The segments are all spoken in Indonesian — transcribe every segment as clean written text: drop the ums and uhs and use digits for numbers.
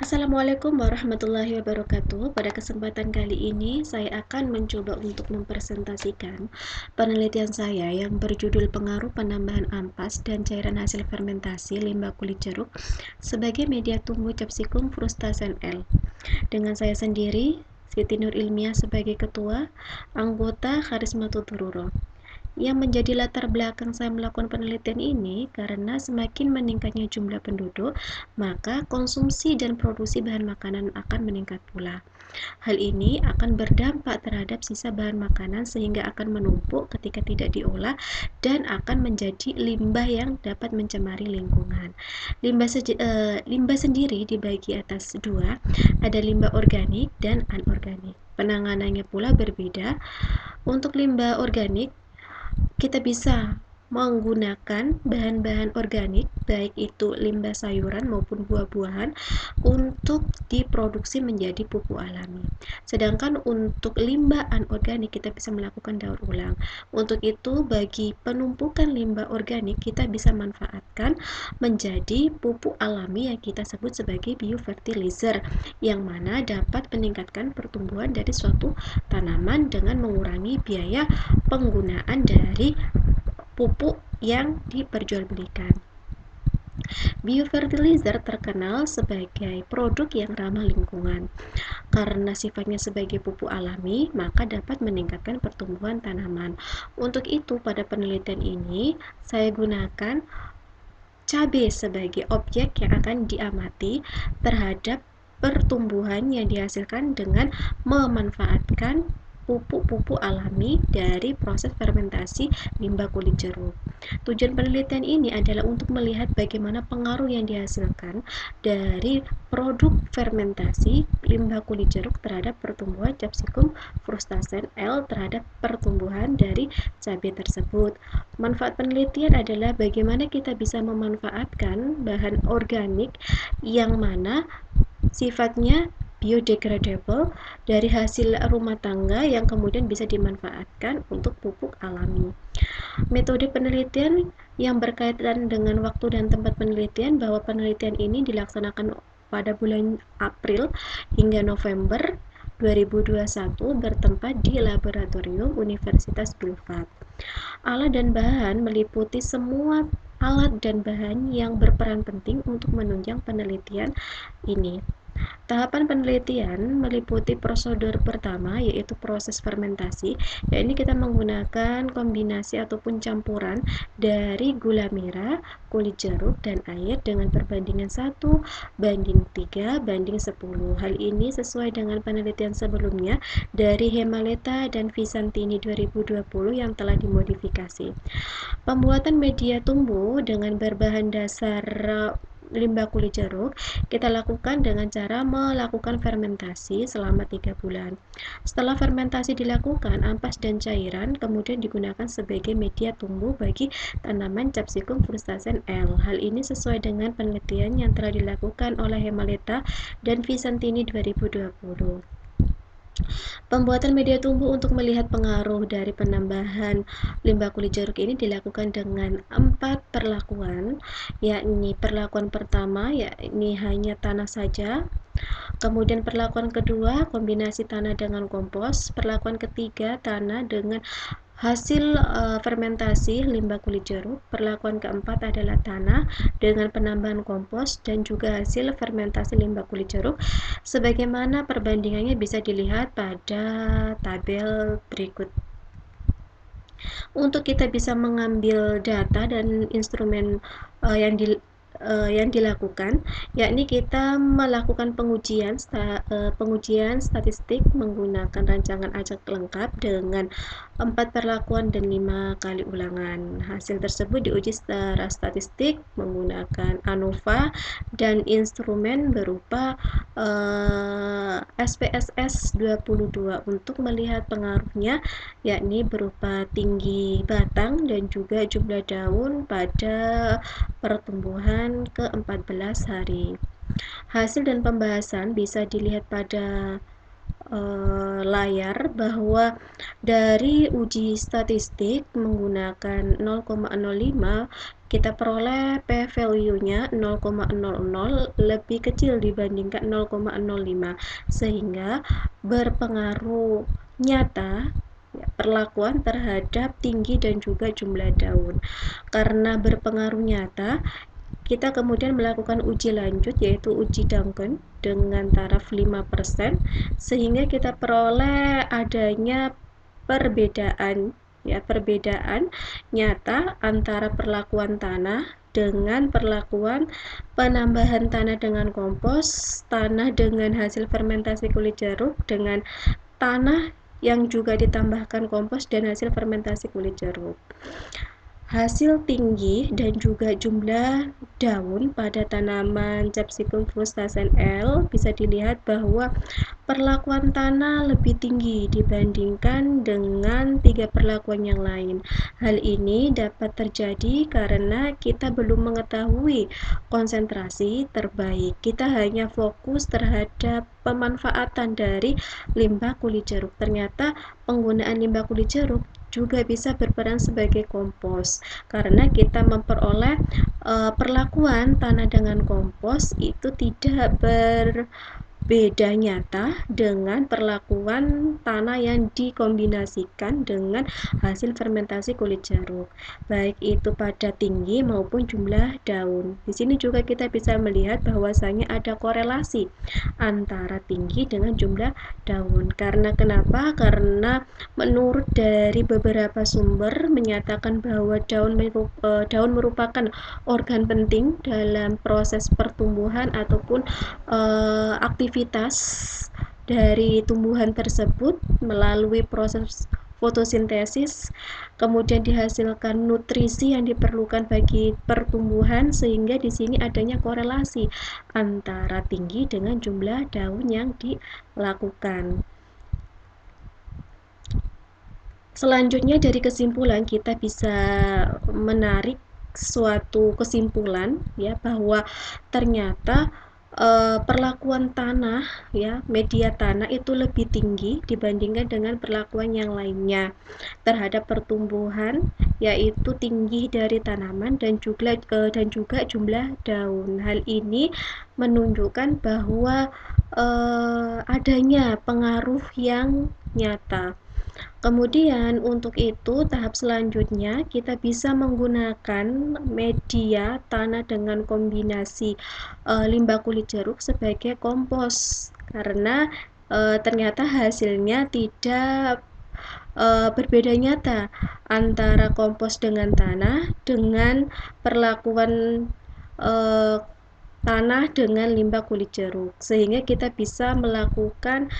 Assalamualaikum warahmatullahi wabarakatuh. Pada kesempatan kali ini, saya akan mencoba untuk mempresentasikan penelitian saya yang berjudul pengaruh penambahan ampas dan cairan hasil fermentasi limbah kulit jeruk sebagai media tumbuh Capsicum frustacea L. Dengan saya sendiri, Siti Nur Ilmiah sebagai ketua, anggota Karisma Tutururo. Yang menjadi latar belakang saya melakukan penelitian ini karena semakin meningkatnya jumlah penduduk, maka konsumsi dan produksi bahan makanan akan meningkat pula. Hal ini akan berdampak terhadap sisa bahan makanan sehingga akan menumpuk ketika tidak diolah dan akan menjadi limbah yang dapat mencemari lingkungan. Limbah sendiri dibagi atas dua, ada limbah organik dan anorganik. Penanganannya pula berbeda. Untuk limbah organik, kita bisa menggunakan bahan-bahan organik, baik itu limbah sayuran maupun buah-buahan, untuk diproduksi menjadi pupuk alami. Sedangkan untuk limbah anorganik, kita bisa melakukan daur ulang. Untuk itu, bagi penumpukan limbah organik, kita bisa manfaatkan menjadi pupuk alami yang kita sebut sebagai biofertilizer, yang mana dapat meningkatkan pertumbuhan dari suatu tanaman dengan mengurangi biaya penggunaan dari pupuk yang diperjualbelikan. Biofertilizer terkenal sebagai produk yang ramah lingkungan. Karena sifatnya sebagai pupuk alami, maka dapat meningkatkan pertumbuhan tanaman. Untuk itu, pada penelitian ini, saya gunakan cabai sebagai objek yang akan diamati terhadap pertumbuhan yang dihasilkan dengan memanfaatkan pupuk-pupuk alami dari proses fermentasi limbah kulit jeruk. Tujuan penelitian ini adalah untuk melihat bagaimana pengaruh yang dihasilkan dari produk fermentasi limbah kulit jeruk terhadap pertumbuhan Capsicum frustacea L terhadap pertumbuhan dari cabai tersebut. Manfaat penelitian adalah bagaimana kita bisa memanfaatkan bahan organik yang mana sifatnya biodegradable dari hasil rumah tangga yang kemudian bisa dimanfaatkan untuk pupuk alami. Metode penelitian yang berkaitan dengan waktu dan tempat penelitian, bahwa penelitian ini dilaksanakan pada bulan April hingga November 2021 bertempat di laboratorium Universitas Bulfat. Alat dan bahan meliputi semua alat dan bahan yang berperan penting untuk menunjang penelitian ini. Tahapan penelitian meliputi prosedur pertama, yaitu proses fermentasi, yakni kita menggunakan kombinasi ataupun campuran dari gula merah, kulit jeruk, dan air dengan perbandingan 1:3:10. Hal ini sesuai dengan penelitian sebelumnya dari Hemaleta dan Visantini 2020 yang telah dimodifikasi. Pembuatan media tumbuh dengan berbahan dasar limbah kulit jeruk kita lakukan dengan cara melakukan fermentasi selama 3 bulan. Setelah fermentasi dilakukan, ampas dan cairan kemudian digunakan sebagai media tumbuh bagi tanaman Capsicum frustacea L. Hal ini sesuai dengan penelitian yang telah dilakukan oleh Hemaleta dan Visantini 2020. Pembuatan media tumbuh untuk melihat pengaruh dari penambahan limbah kulit jeruk ini dilakukan dengan 4 perlakuan, yakni perlakuan pertama yakni hanya tanah saja, kemudian perlakuan kedua kombinasi tanah dengan kompos, perlakuan ketiga tanah dengan hasil fermentasi limbah kulit jeruk, perlakuan keempat adalah tanah dengan penambahan kompos dan juga hasil fermentasi limbah kulit jeruk. Sebagaimana perbandingannya bisa dilihat pada tabel berikut. Untuk kita bisa mengambil data dan instrumen yang dilakukan, yakni kita melakukan pengujian statistik menggunakan rancangan acak lengkap dengan 4 perlakuan dan 5 kali ulangan. Hasil tersebut diuji secara statistik menggunakan ANOVA dan instrumen berupa SPSS 22 untuk melihat pengaruhnya, yakni berupa tinggi batang dan juga jumlah daun pada pertumbuhan ke-14 hari. Hasil dan pembahasan bisa dilihat pada layar bahwa dari uji statistik menggunakan 0,05 kita peroleh p value-nya 0,00 lebih kecil dibandingkan 0,05 sehingga berpengaruh nyata ya, perlakuan terhadap tinggi dan juga jumlah daun. Karena berpengaruh nyata, kita kemudian melakukan uji lanjut yaitu uji Duncan dengan taraf 5% sehingga kita peroleh adanya perbedaan nyata antara perlakuan tanah dengan perlakuan penambahan tanah dengan kompos, tanah dengan hasil fermentasi kulit jeruk dengan tanah yang juga ditambahkan kompos dan hasil fermentasi kulit jeruk. Hasil tinggi dan juga jumlah daun pada tanaman Capsicum frustacea L bisa dilihat bahwa perlakuan tanah lebih tinggi dibandingkan dengan 3 perlakuan yang lain. Hal ini dapat terjadi karena kita belum mengetahui konsentrasi terbaik. Kita hanya fokus terhadap pemanfaatan dari limbah kulit jeruk. Ternyata penggunaan limbah kulit jeruk juga bisa berperan sebagai kompos karena kita memperoleh perlakuan tanah dengan kompos itu tidak berbeda nyata dengan perlakuan tanah yang dikombinasikan dengan hasil fermentasi kulit jeruk, baik itu pada tinggi maupun jumlah daun. Di sini juga kita bisa melihat bahwasanya ada korelasi antara tinggi dengan jumlah daun. Karena kenapa? Karena menurut dari beberapa sumber menyatakan bahwa daun merupakan organ penting dalam proses pertumbuhan ataupun aktivitas dari tumbuhan tersebut melalui proses fotosintesis, kemudian dihasilkan nutrisi yang diperlukan bagi pertumbuhan sehingga di sini adanya korelasi antara tinggi dengan jumlah daun yang dilakukan. Selanjutnya dari kesimpulan kita bisa menarik suatu kesimpulan ya bahwa ternyata perlakuan tanah ya media tanah itu lebih tinggi dibandingkan dengan perlakuan yang lainnya terhadap pertumbuhan yaitu tinggi dari tanaman dan juga jumlah daun. Hal ini menunjukkan bahwa adanya pengaruh yang nyata. Kemudian untuk itu tahap selanjutnya kita bisa menggunakan media tanah dengan kombinasi limbah kulit jeruk sebagai kompos karena ternyata hasilnya tidak berbeda nyata antara kompos dengan tanah dengan perlakuan uh, tanah dengan limbah kulit jeruk sehingga kita bisa melakukan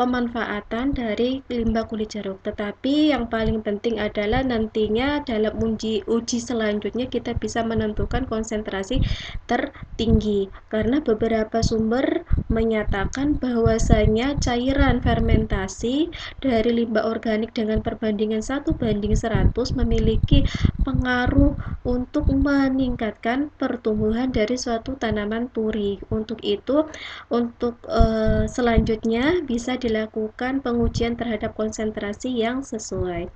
pemanfaatan dari limbah kulit jeruk. Tetapi yang paling penting adalah nantinya dalam uji selanjutnya kita bisa menentukan konsentrasi tertinggi karena beberapa sumber menyatakan bahwasanya cairan fermentasi dari limbah organik dengan perbandingan 1:100 memiliki pengaruh untuk meningkatkan pertumbuhan dari suatu tanaman turi. Untuk itu, untuk selanjutnya bisa dilakukan pengujian terhadap konsentrasi yang sesuai.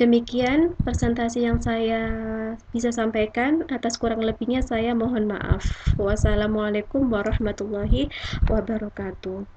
Demikian presentasi yang saya bisa sampaikan. Atas kurang lebihnya saya mohon maaf. Wassalamualaikum warahmatullahi wabarakatuh.